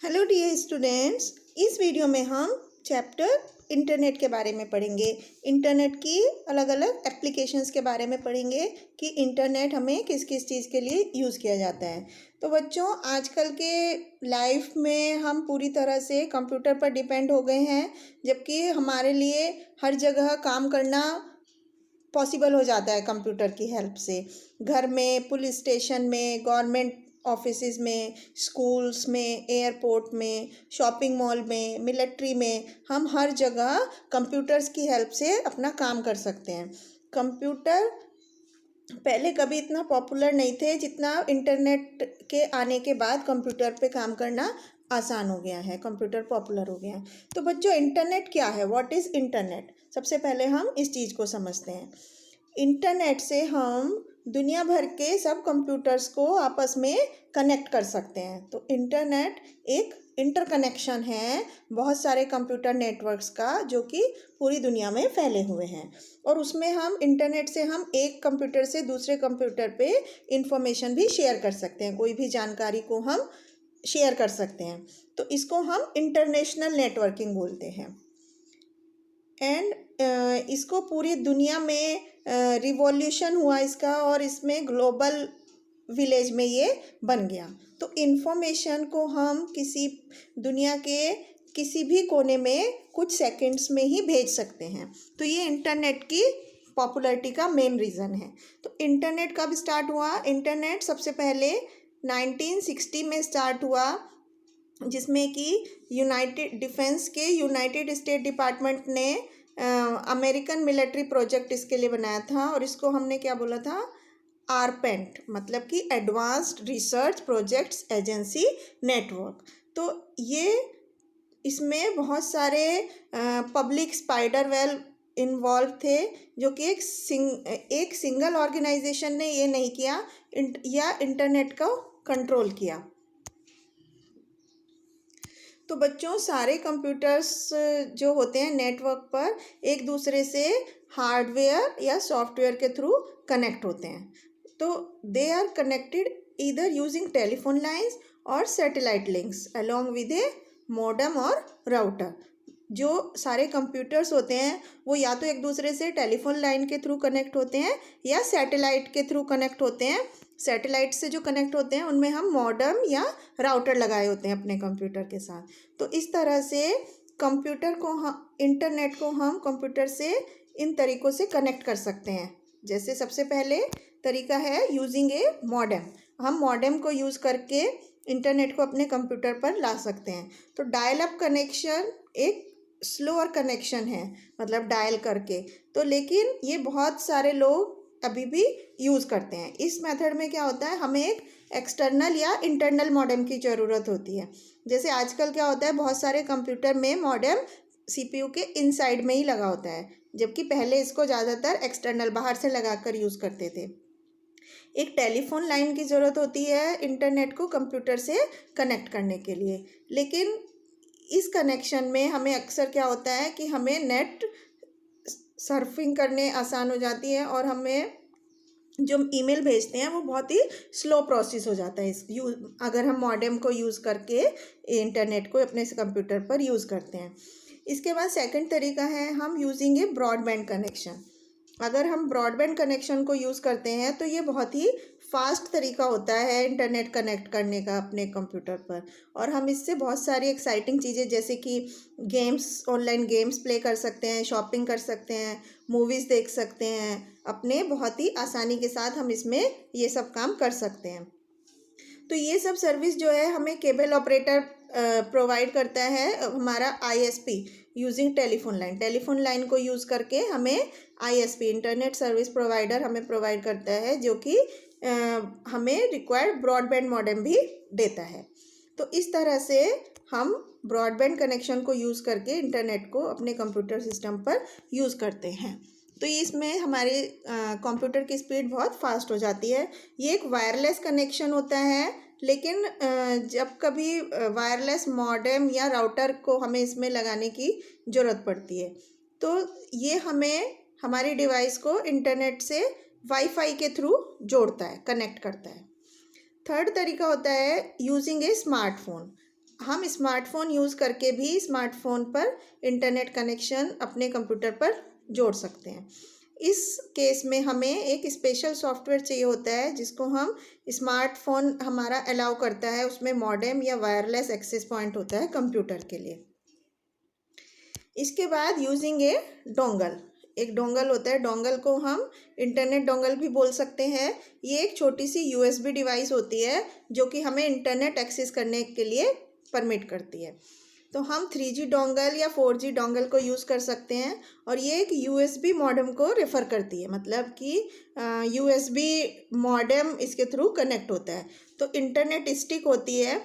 Hello dear students, इस video में हम चैप्टर इंटरनेट के बारे में पढ़ेंगे। इंटरनेट की अलग अलग एप्लीकेशंस के बारे में पढ़ेंगे कि इंटरनेट हमें किस किस चीज़ के लिए यूज़ किया जाता है। तो बच्चों, आजकल के लाइफ में हम पूरी तरह से कंप्यूटर पर डिपेंड हो गए हैं, जबकि हमारे लिए हर जगह काम करना पॉसिबल हो जाता है कंप्यूटर की हेल्प से। घर में, पुलिस स्टेशन में, गवर्नमेंट ऑफिसेज में, स्कूल्स में, एयरपोर्ट में, शॉपिंग मॉल में, मिलिट्री में, हम हर जगह कंप्यूटर्स की हेल्प से अपना काम कर सकते हैं। कंप्यूटर पहले कभी इतना पॉपुलर नहीं थे जितना इंटरनेट के आने के बाद कंप्यूटर पे काम करना आसान हो गया है, कंप्यूटर पॉपुलर हो गया है। तो बच्चों, इंटरनेट क्या है? What is internet? सबसे पहले हम इस चीज़ को समझते हैं। इंटरनेट से हम दुनिया भर के सब कंप्यूटर्स को आपस में कनेक्ट कर सकते हैं। तो इंटरनेट एक इंटरकनेक्शन है बहुत सारे कंप्यूटर नेटवर्क्स का, जो कि पूरी दुनिया में फैले हुए हैं। और उसमें हम इंटरनेट से हम एक कंप्यूटर से दूसरे कंप्यूटर पे इंफॉर्मेशन भी शेयर कर सकते हैं, कोई भी जानकारी को हम शेयर कर सकते हैं। तो इसको हम इंटरनेशनल नेटवर्किंग बोलते हैं। एंड इसको पूरी दुनिया में रिवॉल्यूशन हुआ इसका, और इसमें ग्लोबल विलेज में ये बन गया। तो इन्फॉर्मेशन को हम किसी दुनिया के किसी भी कोने में कुछ सेकंड्स में ही भेज सकते हैं। तो ये इंटरनेट की पॉपुलैरिटी का मेन रीज़न है। तो इंटरनेट कब स्टार्ट हुआ? इंटरनेट सबसे पहले 1960 में स्टार्ट हुआ, जिसमें कि यूनाइटेड स्टेट डिपार्टमेंट ने अमेरिकन मिलिट्री प्रोजेक्ट इसके लिए बनाया था, और इसको हमने क्या बोला था? आरपेंट, मतलब कि advanced research projects agency network. तो ये इसमें बहुत सारे पब्लिक स्पाइडर वेल इन्वॉल्व थे, जो कि एक सिंगल ऑर्गेनाइजेशन ने ये नहीं किया या इंटरनेट को कंट्रोल किया। तो बच्चों, सारे कंप्यूटर्स जो होते हैं नेटवर्क पर एक दूसरे से हार्डवेयर या सॉफ्टवेयर के थ्रू कनेक्ट होते हैं। तो they are connected either using telephone lines और satellite links along with a modem और राउटर। जो सारे कंप्यूटर्स होते हैं वो या तो एक दूसरे से टेलीफोन लाइन के थ्रू कनेक्ट होते हैं या सैटेलाइट के थ्रू कनेक्ट होते हैं। सैटेलाइट से जो कनेक्ट होते हैं उनमें हम मॉडेम या राउटर लगाए होते हैं अपने कंप्यूटर के साथ। तो इस तरह से इंटरनेट को हम कंप्यूटर से इन तरीक़ों से कनेक्ट कर सकते हैं। जैसे सबसे पहले तरीका है यूजिंग ए मॉडेम। हम मॉडेम को यूज़ करके इंटरनेट को अपने कंप्यूटर पर ला सकते हैं। तो डायल अप कनेक्शन एक स्लोअर कनेक्शन है, मतलब डायल करके। तो लेकिन ये बहुत सारे लोग अभी भी यूज़ करते हैं। इस मेथड में क्या होता है, हमें एक एक्सटर्नल या इंटरनल मॉडेम की ज़रूरत होती है। जैसे आजकल क्या होता है, बहुत सारे कंप्यूटर में मॉडेम सीपीयू के इनसाइड में ही लगा होता है, जबकि पहले इसको ज़्यादातर एक्सटर्नल बाहर से लगाकर यूज़ करते थे। एक टेलीफोन लाइन की ज़रूरत होती है इंटरनेट को कंप्यूटर से कनेक्ट करने के लिए। लेकिन इस कनेक्शन में हमें अक्सर क्या होता है कि हमें नेट सर्फिंग करने आसान हो जाती है, और हमें जो ईमेल भेजते हैं वो बहुत ही स्लो प्रोसेस हो जाता है अगर हम मॉडेम को यूज़ करके इंटरनेट को अपने कंप्यूटर पर यूज़ करते हैं। इसके बाद सेकंड तरीका है हम यूजिंग ए ब्रॉडबैंड कनेक्शन। अगर हम ब्रॉडबैंड कनेक्शन को यूज़ करते हैं तो ये बहुत ही फास्ट तरीका होता है इंटरनेट कनेक्ट करने का अपने कंप्यूटर पर, और हम इससे बहुत सारी एक्साइटिंग चीज़ें जैसे कि ऑनलाइन गेम्स प्ले कर सकते हैं, शॉपिंग कर सकते हैं, मूवीज़ देख सकते हैं। अपने बहुत ही आसानी के साथ हम इसमें ये सब काम कर सकते हैं। तो ये सब सर्विस जो है हमें केबल ऑपरेटर प्रोवाइड करता है, हमारा आईएसपी यूजिंग टेलीफोन लाइन को यूज़ करके हमें आईएसपी इंटरनेट सर्विस प्रोवाइडर हमें प्रोवाइड करता है, जो कि हमें रिक्वायर्ड ब्रॉडबैंड मॉडेम भी देता है। तो इस तरह से हम ब्रॉडबैंड कनेक्शन को यूज़ करके इंटरनेट को अपने कंप्यूटर सिस्टम पर यूज़ करते हैं। तो इसमें हमारे कंप्यूटर की स्पीड बहुत फास्ट हो जाती है। ये एक वायरलेस कनेक्शन होता है, लेकिन जब कभी वायरलेस मॉडेम या राउटर को हमें इसमें लगाने की ज़रूरत पड़ती है, तो ये हमें हमारी डिवाइस को इंटरनेट से वाईफाई के थ्रू जोड़ता है, कनेक्ट करता है। थर्ड तरीका होता है यूजिंग ए स्मार्टफोन। हम स्मार्टफ़ोन यूज़ करके भी स्मार्टफ़ोन पर इंटरनेट कनेक्शन अपने कंप्यूटर पर जोड़ सकते हैं। इस केस में हमें एक स्पेशल सॉफ्टवेयर चाहिए होता है जिसको हम स्मार्टफ़ोन हमारा अलाउ करता है, उसमें मॉडेम या वायरलेस एक्सेस पॉइंट होता है कंप्यूटर के लिए। इसके बाद यूजिंग ए डोंगल, एक डोंगल होता है, डोंगल को हम इंटरनेट डोंगल भी बोल सकते हैं। ये एक छोटी सी यूएसबी डिवाइस होती है जो कि हमें इंटरनेट एक्सेस करने के लिए परमिट करती है। तो हम 3G डोंगल या 4G डोंगल को यूज़ कर सकते हैं और ये एक यूएसबी मॉडेम को रेफ़र करती है, मतलब कि यूएसबी मॉडेम इसके थ्रू कनेक्ट होता है। तो इंटरनेट स्टिक होती है,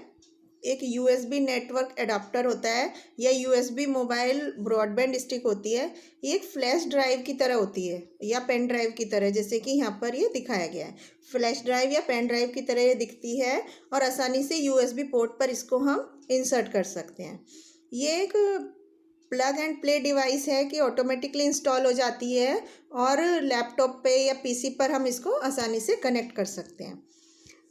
एक यूएसबी नेटवर्क एडाप्टर होता है या यूएसबी मोबाइल ब्रॉडबैंड स्टिक होती है। ये एक फ्लैश ड्राइव की तरह होती है या पेन ड्राइव की तरह, जैसे कि यहाँ पर ये दिखाया गया है। फ्लैश ड्राइव या पेन ड्राइव की तरह ये दिखती है और आसानी से यूएसबी पोर्ट पर इसको हम इंसर्ट कर सकते हैं। ये एक प्लग एंड प्ले डिवाइस है कि ऑटोमेटिकली इंस्टॉल हो जाती है और लैपटॉप पे या पीसी पर हम इसको आसानी से कनेक्ट कर सकते हैं।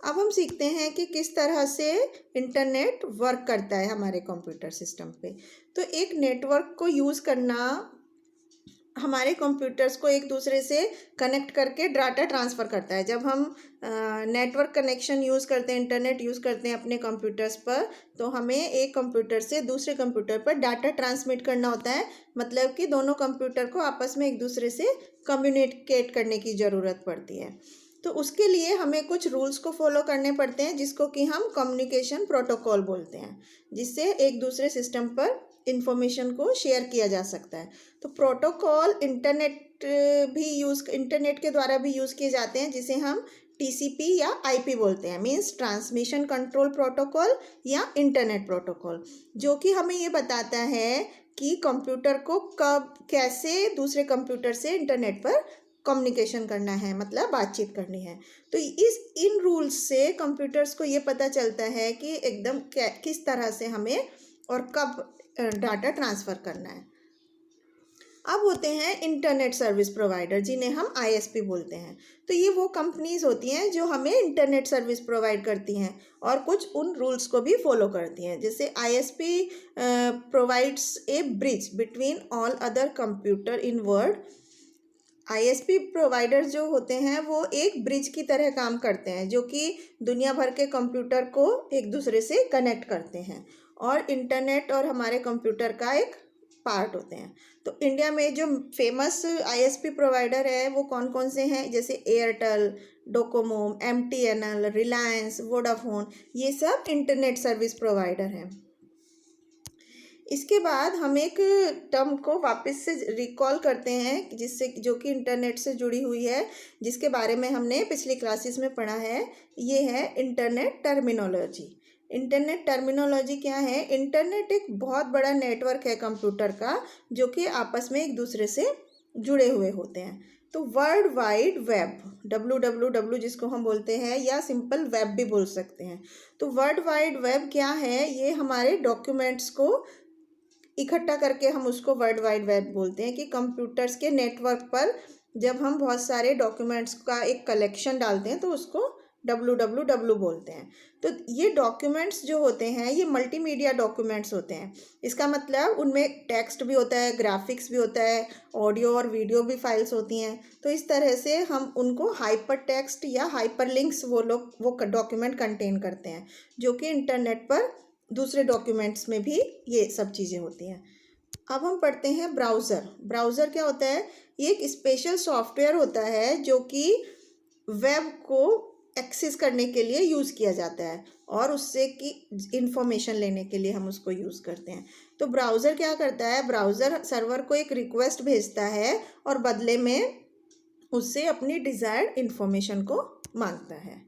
अब हम सीखते हैं कि किस तरह से इंटरनेट वर्क करता है हमारे कंप्यूटर सिस्टम पे। तो एक नेटवर्क को यूज़ करना हमारे कंप्यूटर्स को एक दूसरे से कनेक्ट करके डाटा ट्रांसफ़र करता है। जब हम नेटवर्क कनेक्शन यूज़ करते हैं, इंटरनेट यूज़ करते हैं अपने कंप्यूटर्स पर, तो हमें एक कंप्यूटर से दूसरे कंप्यूटर पर डाटा ट्रांसमिट करना होता है। मतलब कि दोनों कंप्यूटर को आपस में एक दूसरे से कम्युनिकेट करने की ज़रूरत पड़ती है। तो उसके लिए हमें कुछ रूल्स को फॉलो करने पड़ते हैं जिसको कि हम कम्युनिकेशन प्रोटोकॉल बोलते हैं, जिससे एक दूसरे सिस्टम पर इंफॉर्मेशन को शेयर किया जा सकता है। तो प्रोटोकॉल इंटरनेट के द्वारा भी यूज़ किए जाते हैं, जिसे हम टीसीपी या आईपी बोलते हैं, मीन्स ट्रांसमिशन कंट्रोल प्रोटोकॉल या इंटरनेट प्रोटोकॉल, जो कि हमें ये बताता है कि कंप्यूटर को कब कैसे दूसरे कंप्यूटर से इंटरनेट पर कम्युनिकेशन करना है, मतलब बातचीत करनी है। तो इन रूल्स से कंप्यूटर्स को ये पता चलता है कि एकदम किस तरह से हमें और कब डाटा ट्रांसफ़र करना है। अब होते हैं इंटरनेट सर्विस प्रोवाइडर, जिन्हें हम आईएसपी बोलते हैं। तो ये वो कंपनीज होती हैं जो हमें इंटरनेट सर्विस प्रोवाइड करती हैं और कुछ उन रूल्स को भी फॉलो करती हैं। जैसे ISP provides a bridge between all other computer in world. ISP provider जो होते हैं वो एक ब्रिज की तरह काम करते हैं, जो कि दुनिया भर के कंप्यूटर को एक दूसरे से कनेक्ट करते हैं और इंटरनेट और हमारे कंप्यूटर का एक पार्ट होते हैं। तो इंडिया में जो फेमस आईएसपी प्रोवाइडर है वो कौन कौन से हैं, जैसे Airtel, Docomo, MTNL, Reliance, Vodafone, ये सब इंटरनेट सर्विस प्रोवाइडर हैं। इसके बाद हम एक टर्म को वापस से रिकॉल करते हैं जिससे जो कि इंटरनेट से जुड़ी हुई है, जिसके बारे में हमने पिछली क्लासेस में पढ़ा है। ये है इंटरनेट टर्मिनोलॉजी। इंटरनेट टर्मिनोलॉजी क्या है? इंटरनेट एक बहुत बड़ा नेटवर्क है कंप्यूटर का, जो कि आपस में एक दूसरे से जुड़े हुए होते हैं। तो वर्ल्ड वाइड वेब, WWW जिसको हम बोलते हैं, या सिंपल वेब भी बोल सकते हैं। तो वर्ल्ड वाइड वेब क्या है? ये हमारे डॉक्यूमेंट्स को इकट्ठा करके हम उसको वर्ल्ड वाइड वेब बोलते हैं। कि कंप्यूटर्स के नेटवर्क पर जब हम बहुत सारे डॉक्यूमेंट्स का एक कलेक्शन डालते हैं तो उसको WWW बोलते हैं। तो ये डॉक्यूमेंट्स जो होते हैं ये मल्टीमीडिया डॉक्यूमेंट्स होते हैं। इसका मतलब उनमें टेक्स्ट भी होता है, ग्राफिक्स भी होता है, ऑडियो और वीडियो भी फाइल्स होती हैं। तो इस तरह से हम उनको हाइपर टेक्स्ट या हाइपर लिंक्स वो डॉक्यूमेंट कंटेन करते हैं, जो कि इंटरनेट पर दूसरे डॉक्यूमेंट्स में भी ये सब चीज़ें होती हैं। अब हम पढ़ते हैं ब्राउज़र। ब्राउज़र क्या होता है? ये एक स्पेशल सॉफ्टवेयर होता है जो कि वेब को एक्सेस करने के लिए यूज़ किया जाता है और उससे की इंफॉर्मेशन लेने के लिए हम उसको यूज़ करते हैं। तो ब्राउज़र क्या करता है? ब्राउज़र सर्वर को एक रिक्वेस्ट भेजता है और बदले में उससे अपनी डिज़ायर्ड इंफॉर्मेशन को मांगता है।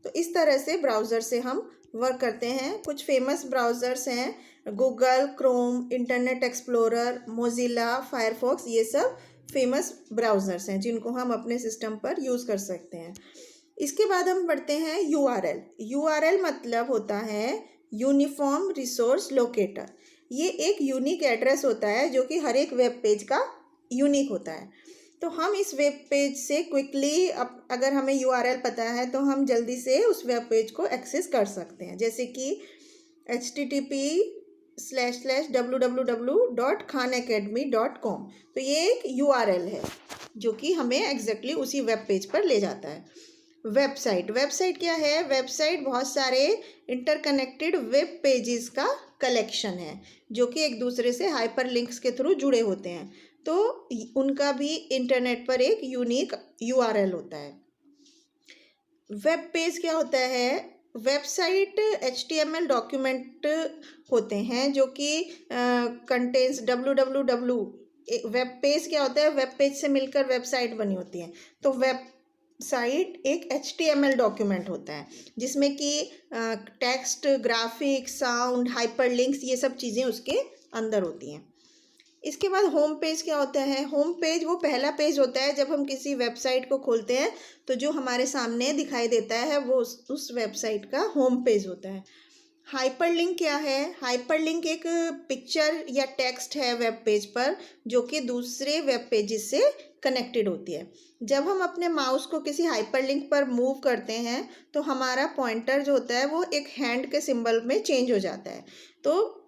तो इस तरह से ब्राउज़र से हम वर्क करते हैं। कुछ फेमस ब्राउज़र्स हैं Google, Chrome, internet explorer, Mozilla, Firefox, ये सब फेमस ब्राउज़र्स हैं जिनको हम अपने सिस्टम पर यूज़ कर सकते हैं। इसके बाद हम पढ़ते हैं URL। URL मतलब होता है यूनिफॉर्म रिसोर्स लोकेटर। ये एक यूनिक एड्रेस होता है जो कि हर एक वेब पेज का यूनिक होता है। तो हम इस वेब पेज से क्विकली अगर हमें URL पता है तो हम जल्दी से उस वेब पेज को एक्सेस कर सकते हैं। जैसे कि http://www.khanacademy.com। तो ये एक URL है जो कि हमें एग्जैक्टली उसी वेब पेज पर ले जाता है। वेबसाइट क्या है? वेबसाइट बहुत सारे इंटरकनेक्टेड वेब पेजेस का कलेक्शन है जो कि एक दूसरे से हाइपरलिंक्स के थ्रू जुड़े होते हैं। तो उनका भी इंटरनेट पर एक यूनिक URL होता है। वेब पेज क्या होता है? वेबसाइट HTML डॉक्यूमेंट होते हैं जो कि कंटेंस www। वेब पेज क्या होता है? वेब पेज से मिलकर वेबसाइट बनी होती है। तो वेबसाइट एक HTML डॉक्यूमेंट होता है जिसमें कि टेक्स्ट, ग्राफिक, साउंड, हाइपरलिंक्स, ये सब चीज़ें उसके अंदर होती हैं। इसके बाद होम पेज क्या होता है? होम पेज वो पहला पेज होता है जब हम किसी वेबसाइट को खोलते हैं तो जो हमारे सामने दिखाई देता है वो उस वेबसाइट का होम पेज होता है। हाइपरलिंक क्या है? हाइपरलिंक एक पिक्चर या टेक्स्ट है वेब पेज पर जो कि दूसरे वेब पेजेस से कनेक्टेड होती है। जब हम अपने माउस को किसी हाइपरलिंक पर मूव करते हैं तो हमारा पॉइंटर जो होता है वो एक हैंड के सिंबल में चेंज हो जाता है। तो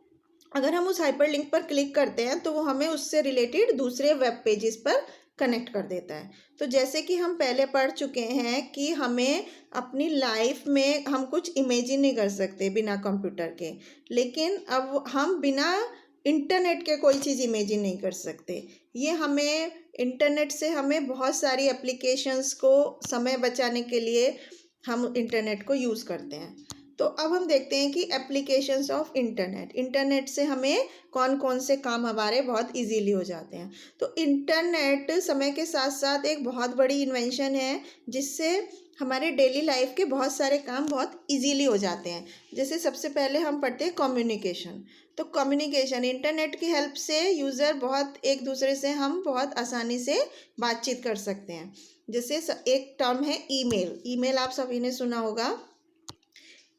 अगर हम उस हाइपरलिंक पर क्लिक करते हैं तो वो हमें उससे रिलेटेड दूसरे वेब पेजेस पर कनेक्ट कर देता है। तो जैसे कि हम पहले पढ़ चुके हैं कि हमें अपनी लाइफ में हम कुछ इमेजिन नहीं कर सकते बिना कंप्यूटर के, लेकिन अब हम बिना इंटरनेट के कोई चीज़ इमेजिन नहीं कर सकते। ये हमें इंटरनेट से हमें बहुत सारी एप्लीकेशंस को समय बचाने के लिए हम इंटरनेट को यूज़ करते हैं। तो अब हम देखते हैं कि एप्लीकेशंस ऑफ इंटरनेट से हमें कौन कौन से काम हमारे बहुत इजीली हो जाते हैं। तो इंटरनेट समय के साथ साथ एक बहुत बड़ी इन्वेंशन है जिससे हमारे डेली लाइफ के बहुत सारे काम बहुत इजीली हो जाते हैं। जैसे सबसे पहले हम पढ़ते हैं कम्युनिकेशन। तो कम्युनिकेशन इंटरनेट की हेल्प से यूज़र बहुत एक दूसरे से हम बहुत आसानी से बातचीत कर सकते हैं। जैसे एक टर्म है ईमेल। ईमेल आप सभी ने सुना होगा।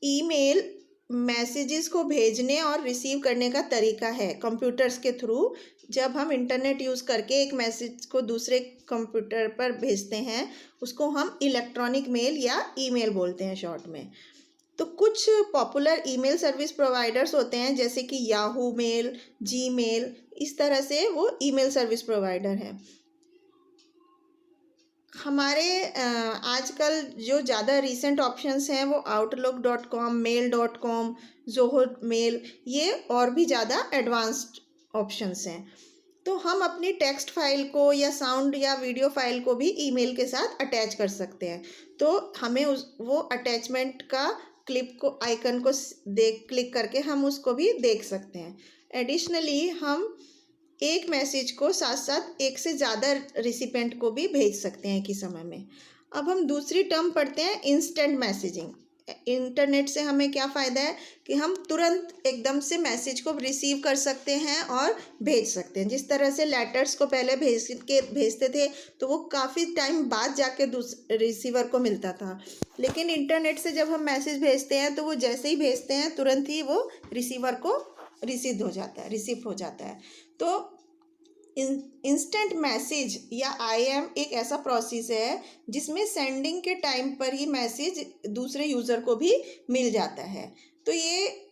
ईमेल मैसेजेस को भेजने और रिसीव करने का तरीका है कंप्यूटर्स के थ्रू। जब हम इंटरनेट यूज़ करके एक मैसेज को दूसरे कंप्यूटर पर भेजते हैं उसको हम इलेक्ट्रॉनिक मेल या ईमेल बोलते हैं शॉर्ट में। तो कुछ पॉपुलर ईमेल सर्विस प्रोवाइडर्स होते हैं जैसे कि याहू मेल, जीमेल, इस तरह से वो ईमेल सर्विस प्रोवाइडर हैं। हमारे आजकल जो ज़्यादा रीसेंट ऑप्शंस हैं वो outlook.com, mail.com, जोहो मेल, ये और भी ज़्यादा एडवांस्ड ऑप्शंस हैं। तो हम अपनी टेक्स्ट फाइल को या साउंड या वीडियो फाइल को भी ईमेल के साथ अटैच कर सकते हैं। तो हमें वो अटैचमेंट का क्लिप को आइकन को क्लिक करके हम उसको भी देख सकते हैं। एडिशनली हम एक मैसेज को साथ साथ एक से ज़्यादा रिसिपेंट को भी भेज सकते हैं एक ही समय में। अब हम दूसरी टर्म पढ़ते हैं इंस्टेंट मैसेजिंग। इंटरनेट से हमें क्या फ़ायदा है कि हम तुरंत एकदम से मैसेज को रिसीव कर सकते हैं और भेज सकते हैं। जिस तरह से लेटर्स को पहले भेजते थे तो वो काफ़ी टाइम बाद जाके रिसीवर को मिलता था, लेकिन इंटरनेट से जब हम मैसेज भेजते हैं तो वो जैसे ही भेजते हैं तुरंत ही वो रिसीवर को रिसीव हो जाता है। तो इंस्टेंट मैसेज या IM एक ऐसा प्रोसेस है जिसमें सेंडिंग के टाइम पर ही मैसेज दूसरे यूज़र को भी मिल जाता है। तो ये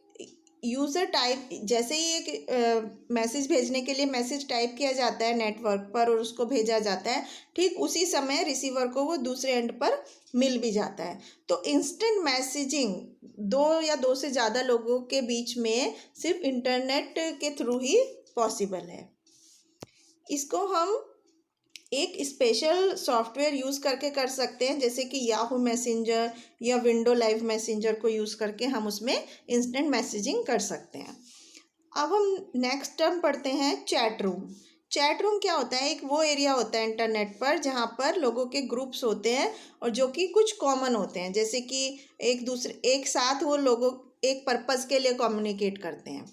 यूज़र टाइप जैसे ही एक मैसेज भेजने के लिए मैसेज टाइप किया जाता है नेटवर्क पर और उसको भेजा जाता है, ठीक उसी समय रिसीवर को वो दूसरे एंड पर मिल भी जाता है। तो इंस्टेंट मैसेजिंग दो या दो से ज़्यादा लोगों के बीच में सिर्फ इंटरनेट के थ्रू ही पॉसिबल है। इसको हम एक स्पेशल सॉफ्टवेयर यूज़ करके कर सकते हैं जैसे कि याहू मैसेंजर या विंडो लाइव मैसेंजर को यूज़ करके हम उसमें इंस्टेंट मैसेजिंग कर सकते हैं। अब हम नेक्स्ट टर्म पढ़ते हैं चैट रूम। चैट रूम क्या होता है? एक वो एरिया होता है इंटरनेट पर जहाँ पर लोगों के ग्रुप्स होते हैं और जो कि कुछ कॉमन होते हैं, जैसे कि एक साथ वो लोगों एक पर्पज़ के लिए कम्युनिकेट करते हैं।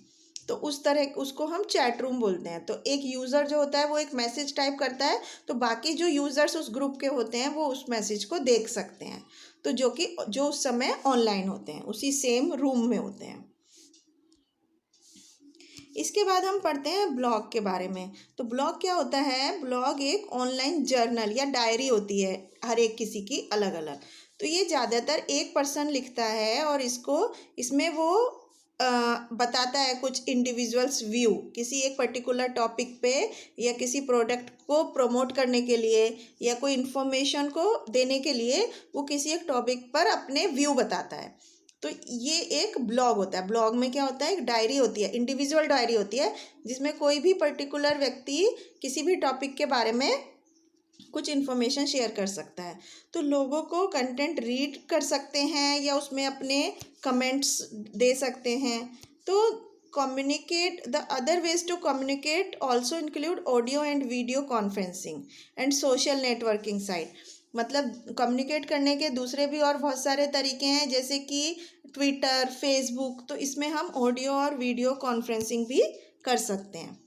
तो उस तरह उसको हम चैट रूम बोलते हैं। तो एक यूज़र जो होता है वो एक मैसेज टाइप करता है तो बाकी जो यूज़र्स उस ग्रुप के होते हैं वो उस मैसेज को देख सकते हैं, तो जो उस समय ऑनलाइन होते हैं उसी सेम रूम में होते हैं। इसके बाद हम पढ़ते हैं ब्लॉग के बारे में। तो ब्लॉग क्या होता है? ब्लॉग एक ऑनलाइन जर्नल या डायरी होती है हर एक किसी की अलग अलग। तो ये ज़्यादातर एक पर्सन लिखता है और इसमें वो बताता है कुछ इंडिविजुअल्स व्यू किसी एक पर्टिकुलर टॉपिक पे, या किसी प्रोडक्ट को प्रमोट करने के लिए, या कोई इन्फॉर्मेशन को देने के लिए वो किसी एक टॉपिक पर अपने व्यू बताता है। तो ये एक ब्लॉग होता है। ब्लॉग में क्या होता है, एक डायरी होती है, इंडिविजुअल डायरी होती है, जिसमें कोई भी पर्टिकुलर व्यक्ति किसी भी टॉपिक के बारे में कुछ इन्फॉर्मेशन शेयर कर सकता है। तो लोगों को कंटेंट रीड कर सकते हैं या उसमें अपने कमेंट्स दे सकते हैं। तो communicate, the other ways to communicate also include audio and video conferencing and social networking site. मतलब कम्युनिकेट करने के दूसरे भी और बहुत सारे तरीके हैं, जैसे कि ट्विटर, फेसबुक। तो इसमें हम ऑडियो और वीडियो कॉन्फ्रेंसिंग भी कर सकते हैं।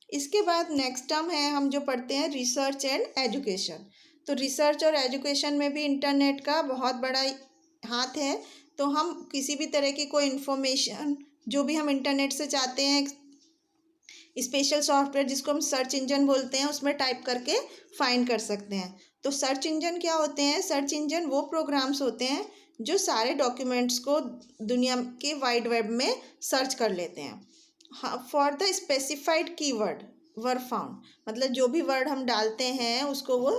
इसके बाद नेक्स्ट टर्म है, हम जो पढ़ते हैं, रिसर्च एंड एजुकेशन। तो रिसर्च और एजुकेशन में भी इंटरनेट का बहुत बड़ा हाथ है। तो हम किसी भी तरह की कोई इन्फॉर्मेशन जो भी हम इंटरनेट से चाहते हैं, स्पेशल सॉफ्टवेयर जिसको हम सर्च इंजन बोलते हैं, उसमें टाइप करके फाइंड कर सकते हैं। तो सर्च इंजन क्या होते हैं? सर्च इंजन वो प्रोग्राम्स होते हैं जो सारे डॉक्यूमेंट्स को दुनिया के वाइड वेब में सर्च कर लेते हैं। हाँ, for the specified keyword were found, मतलब जो भी वर्ड हम डालते हैं उसको वो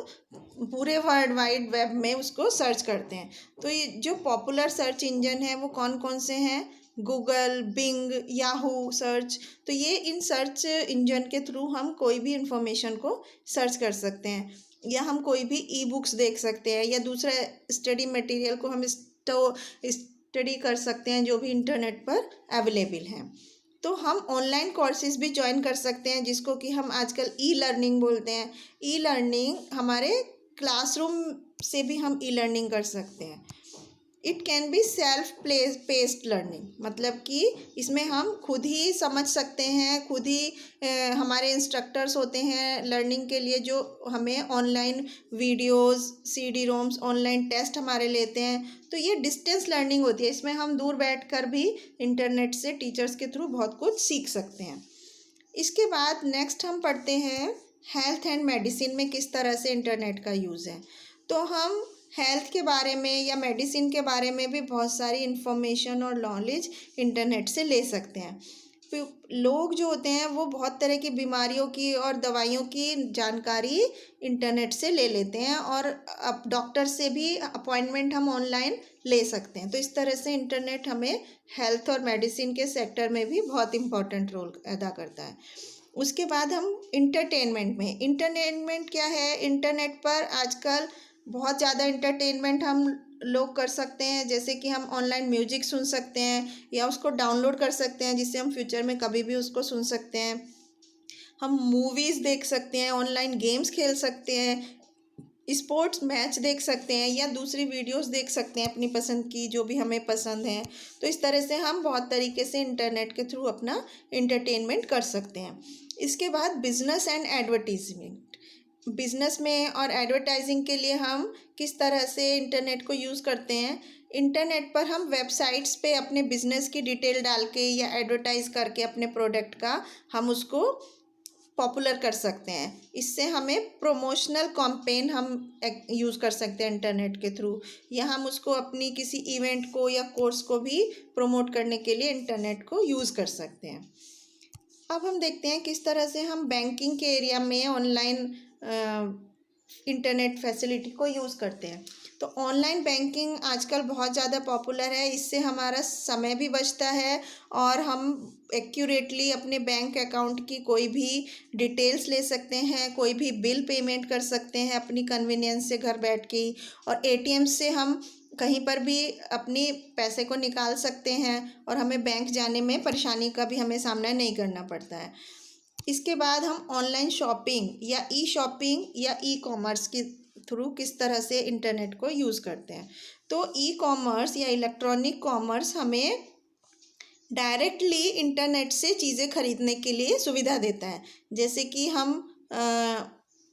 पूरे वर्ल्ड वाइड वेब में उसको सर्च करते हैं। तो ये जो पॉपुलर सर्च इंजन है वो कौन कौन से हैं? Google, Bing, Yahoo search. तो ये इन सर्च इंजन के थ्रू हम कोई भी इंफॉर्मेशन को सर्च कर सकते हैं, या हम कोई भी ई बुक्स देख सकते हैं, या दूसरा स्टडी मटेरियल को हम स्टडी कर सकते हैं जो भी इंटरनेट पर अवेलेबल हैं। तो हम ऑनलाइन कोर्सेज भी ज्वाइन कर सकते हैं, जिसको कि हम आजकल ई लर्निंग बोलते हैं। ई लर्निंग हमारे क्लासरूम से भी हम ई लर्निंग कर सकते हैं। It can be self paced learning, मतलब कि इसमें हम खुद ही समझ सकते हैं, खुद ही हमारे इंस्ट्रक्टर्स होते हैं लर्निंग के लिए, जो हमें online videos, CD ROMs, online test हमारे लेते हैं। तो ये डिस्टेंस लर्निंग होती है, इसमें हम दूर बैठकर भी इंटरनेट से टीचर्स के थ्रू बहुत कुछ सीख सकते हैं। इसके बाद नेक्स्ट हम पढ़ते हैं हेल्थ एंड मेडिसिन में किस तरह से इंटरनेट का यूज़ है। तो हम हेल्थ के बारे में या मेडिसिन के बारे में भी बहुत सारी इन्फॉर्मेशन और नॉलेज इंटरनेट से ले सकते हैं। लोग जो होते हैं वो बहुत तरह की बीमारियों की और दवाइयों की जानकारी इंटरनेट से ले लेते हैं, और अब डॉक्टर से भी अपॉइंटमेंट हम ऑनलाइन ले सकते हैं। तो इस तरह से इंटरनेट हमें हेल्थ और मेडिसिन के सेक्टर में भी बहुत इम्पोर्टेंट रोल अदा करता है। उसके बाद हम इंटरटेनमेंट में, इंटरटेनमेंट क्या है? इंटरनेट पर आजकल बहुत ज़्यादा इंटरटेनमेंट हम लोग कर सकते हैं, जैसे कि हम ऑनलाइन म्यूजिक सुन सकते हैं या उसको डाउनलोड कर सकते हैं, जिससे हम फ्यूचर में कभी भी उसको सुन सकते हैं। हम मूवीज़ देख सकते हैं, ऑनलाइन गेम्स खेल सकते हैं, स्पोर्ट्स मैच देख सकते हैं, या दूसरी वीडियोस देख सकते हैं अपनी पसंद की, जो भी हमें पसंद है। तो इस तरह से हम बहुत तरीके से इंटरनेट के थ्रू अपना इंटरटेनमेंट कर सकते हैं। इसके बाद बिजनेस एंड एडवर्टीजमेंट। बिजनेस में और एडवर्टाइजिंग के लिए हम किस तरह से इंटरनेट को यूज़ करते हैं? इंटरनेट पर हम वेबसाइट्स पे अपने बिजनेस की डिटेल डाल के या एडवर्टाइज करके अपने प्रोडक्ट का हम उसको पॉपुलर कर सकते हैं। इससे हमें प्रोमोशनल कैंपेन हम यूज़ कर सकते हैं इंटरनेट के थ्रू, या हम उसको अपनी किसी इवेंट को या कोर्स को भी प्रमोट करने के लिए इंटरनेट को यूज़ कर सकते हैं। अब हम देखते हैं किस तरह से हम बैंकिंग के एरिया में ऑनलाइन इंटरनेट फैसिलिटी को यूज़ करते हैं। तो ऑनलाइन बैंकिंग आजकल बहुत ज़्यादा पॉपुलर है, इससे हमारा समय भी बचता है और हम एक्यूरेटली अपने बैंक अकाउंट की कोई भी डिटेल्स ले सकते हैं, कोई भी बिल पेमेंट कर सकते हैं अपनी कन्वीनियंस से घर बैठ के ही, और एटीएम से हम कहीं पर भी अपनी पैसे को निकाल सकते हैं और हमें बैंक जाने में परेशानी का भी हमें सामना नहीं करना पड़ता है। इसके बाद हम ऑनलाइन शॉपिंग या ई कॉमर्स के थ्रू किस तरह से इंटरनेट को यूज़ करते हैं। तो ई कॉमर्स या इलेक्ट्रॉनिक कॉमर्स हमें डायरेक्टली इंटरनेट से चीज़ें खरीदने के लिए सुविधा देता है। जैसे कि हम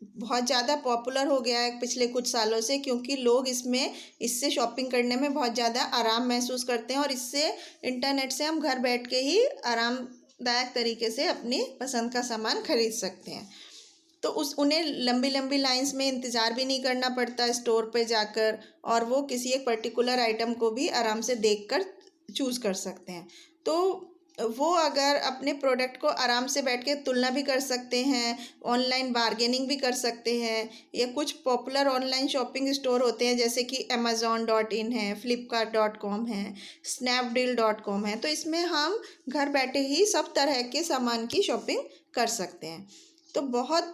बहुत ज़्यादा पॉपुलर हो गया है पिछले कुछ सालों से, क्योंकि लोग इससे शॉपिंग करने में बहुत ज़्यादा आराम महसूस करते हैं, और इससे इंटरनेट से हम घर बैठ के ही आरामदायक तरीके से अपनी पसंद का सामान खरीद सकते हैं। तो उन्हें लंबी लंबी लाइंस में इंतज़ार भी नहीं करना पड़ता स्टोर पे जाकर, और वो किसी एक पर्टिकुलर आइटम को भी आराम से देखकर चूज़ कर सकते हैं। तो वो अगर अपने प्रोडक्ट को आराम से बैठ के तुलना भी कर सकते हैं, ऑनलाइन बार्गेनिंग भी कर सकते हैं, या कुछ पॉपुलर ऑनलाइन शॉपिंग स्टोर होते हैं जैसे कि amazon.in है, flipkart.com है, snapdeal.com है। तो इसमें हम घर बैठे ही सब तरह के सामान की शॉपिंग कर सकते हैं। तो बहुत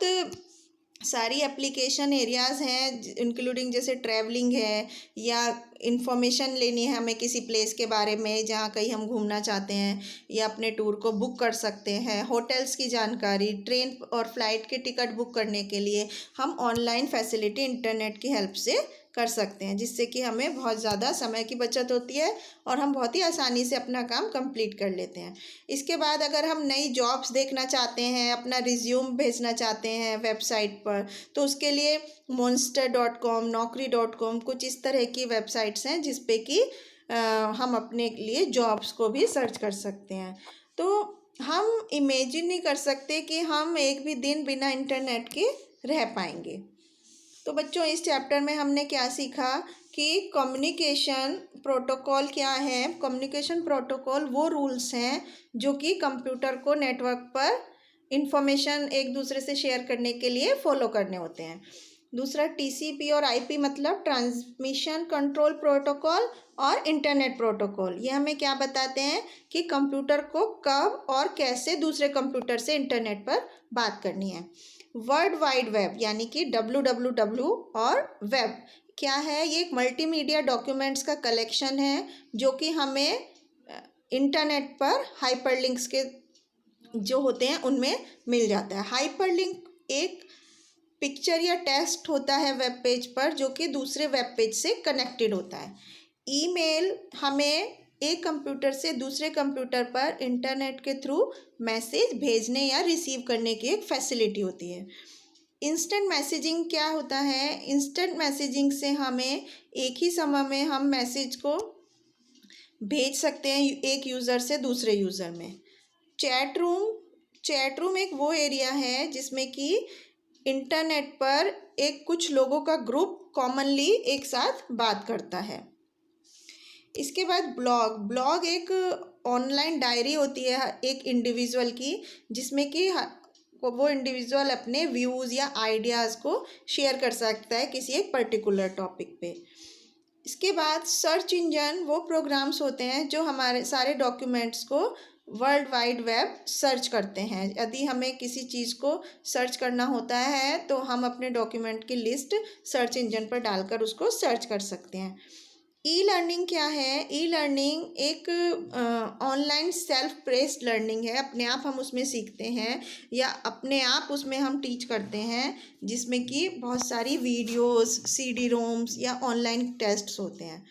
सारी एप्लीकेशन एरियाज़ हैं इंक्लूडिंग जैसे ट्रैवलिंग है, या इंफॉर्मेशन लेनी है हमें किसी प्लेस के बारे में जहाँ कहीं हम घूमना चाहते हैं, या अपने टूर को बुक कर सकते हैं, होटल्स की जानकारी, ट्रेन और फ्लाइट के टिकट बुक करने के लिए हम ऑनलाइन फैसिलिटी इंटरनेट की हेल्प से कर सकते हैं, जिससे कि हमें बहुत ज़्यादा समय की बचत होती है और हम बहुत ही आसानी से अपना काम कंप्लीट कर लेते हैं। इसके बाद अगर हम नई जॉब्स देखना चाहते हैं, अपना रिज्यूम भेजना चाहते हैं वेबसाइट पर, तो उसके लिए monster.com, naukri.com कुछ इस तरह की वेबसाइट्स हैं जिस पे कि हम अपने लिए जॉब्स को भी सर्च कर सकते हैं। तो हम इमेजिन नहीं कर सकते कि हम एक भी दिन बिना इंटरनेट के रह पाएंगे। तो बच्चों, इस चैप्टर में हमने क्या सीखा कि कम्युनिकेशन प्रोटोकॉल क्या है। कम्युनिकेशन प्रोटोकॉल वो रूल्स हैं जो कि कंप्यूटर को नेटवर्क पर इंफॉर्मेशन एक दूसरे से शेयर करने के लिए फॉलो करने होते हैं। दूसरा टीसीपी और आईपी मतलब ट्रांसमिशन कंट्रोल प्रोटोकॉल और इंटरनेट प्रोटोकॉल। ये हमें क्या बताते हैं कि कंप्यूटर को कब और कैसे दूसरे कंप्यूटर से इंटरनेट पर बात करनी है। वर्ल्ड वाइड वेब यानी कि WWW और वेब क्या है, ये एक मल्टीमीडिया डॉक्यूमेंट्स का कलेक्शन है जो कि हमें इंटरनेट पर हाइपरलिंक्स के जो होते हैं उनमें मिल जाता है। हाइपरलिंक एक पिक्चर या टेक्स्ट होता है वेब पेज पर जो कि दूसरे वेब पेज से कनेक्टेड होता है। ईमेल हमें एक कंप्यूटर से दूसरे कंप्यूटर पर इंटरनेट के थ्रू मैसेज भेजने या रिसीव करने की एक फैसिलिटी होती है। इंस्टेंट मैसेजिंग क्या होता है, इंस्टेंट मैसेजिंग से हमें एक ही समय में हम मैसेज को भेज सकते हैं एक यूज़र से दूसरे यूज़र में। चैट रूम एक वो एरिया है जिसमें कि इंटरनेट पर एक कुछ लोगों का ग्रुप कॉमनली एक साथ बात करता है। इसके बाद ब्लॉग एक ऑनलाइन डायरी होती है एक इंडिविजुअल की, जिसमें कि वो इंडिविजुअल अपने व्यूज़ या आइडियाज़ को शेयर कर सकता है किसी एक पर्टिकुलर टॉपिक पे। इसके बाद सर्च इंजन वो प्रोग्राम्स होते हैं जो हमारे सारे डॉक्यूमेंट्स को वर्ल्ड वाइड वेब सर्च करते हैं। यदि हमें किसी चीज़ को सर्च करना होता है तो हम अपने डॉक्यूमेंट की लिस्ट सर्च इंजन पर डालकर उसको सर्च कर सकते हैं। ई लर्निंग क्या है, ई लर्निंग एक ऑनलाइन सेल्फ बेस्ड लर्निंग है। अपने आप हम उसमें सीखते हैं या अपने आप उसमें हम टीच करते हैं, जिसमें कि बहुत सारी वीडियोस, CD रोम्स या ऑनलाइन टेस्ट्स होते हैं।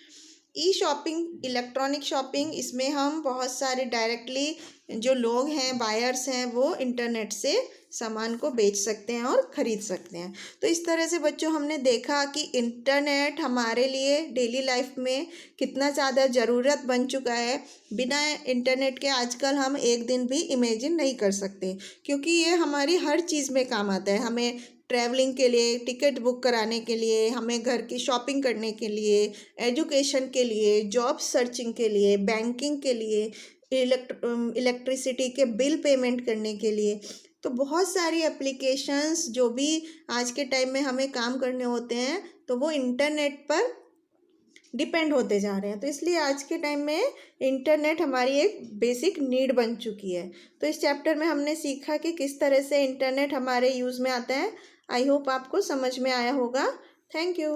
ई शॉपिंग इलेक्ट्रॉनिक शॉपिंग, इसमें हम बहुत सारे डायरेक्टली जो लोग हैं बायर्स हैं वो इंटरनेट से सामान को बेच सकते हैं और ख़रीद सकते हैं। तो इस तरह से बच्चों हमने देखा कि इंटरनेट हमारे लिए डेली लाइफ में कितना ज़्यादा ज़रूरत बन चुका है। बिना इंटरनेट के आजकल हम एक दिन भी इमेजिन नहीं कर सकते, क्योंकि ये हमारी हर चीज़ में काम आता है। हमें ट्रैवलिंग के लिए, टिकट बुक कराने के लिए, हमें घर की शॉपिंग करने के लिए, एजुकेशन के लिए, जॉब सर्चिंग के लिए, बैंकिंग के लिए, इलेक्ट्रिसिटी के बिल पेमेंट करने के लिए। तो बहुत सारी एप्लीकेशंस जो भी आज के टाइम में हमें काम करने होते हैं तो वो इंटरनेट पर डिपेंड होते जा रहे हैं। तो इसलिए आज के टाइम में इंटरनेट हमारी एक बेसिक नीड बन चुकी है। तो इस चैप्टर में हमने सीखा कि किस तरह से इंटरनेट हमारे यूज़ में आता है। आई होप आपको समझ में आया होगा। Thank you.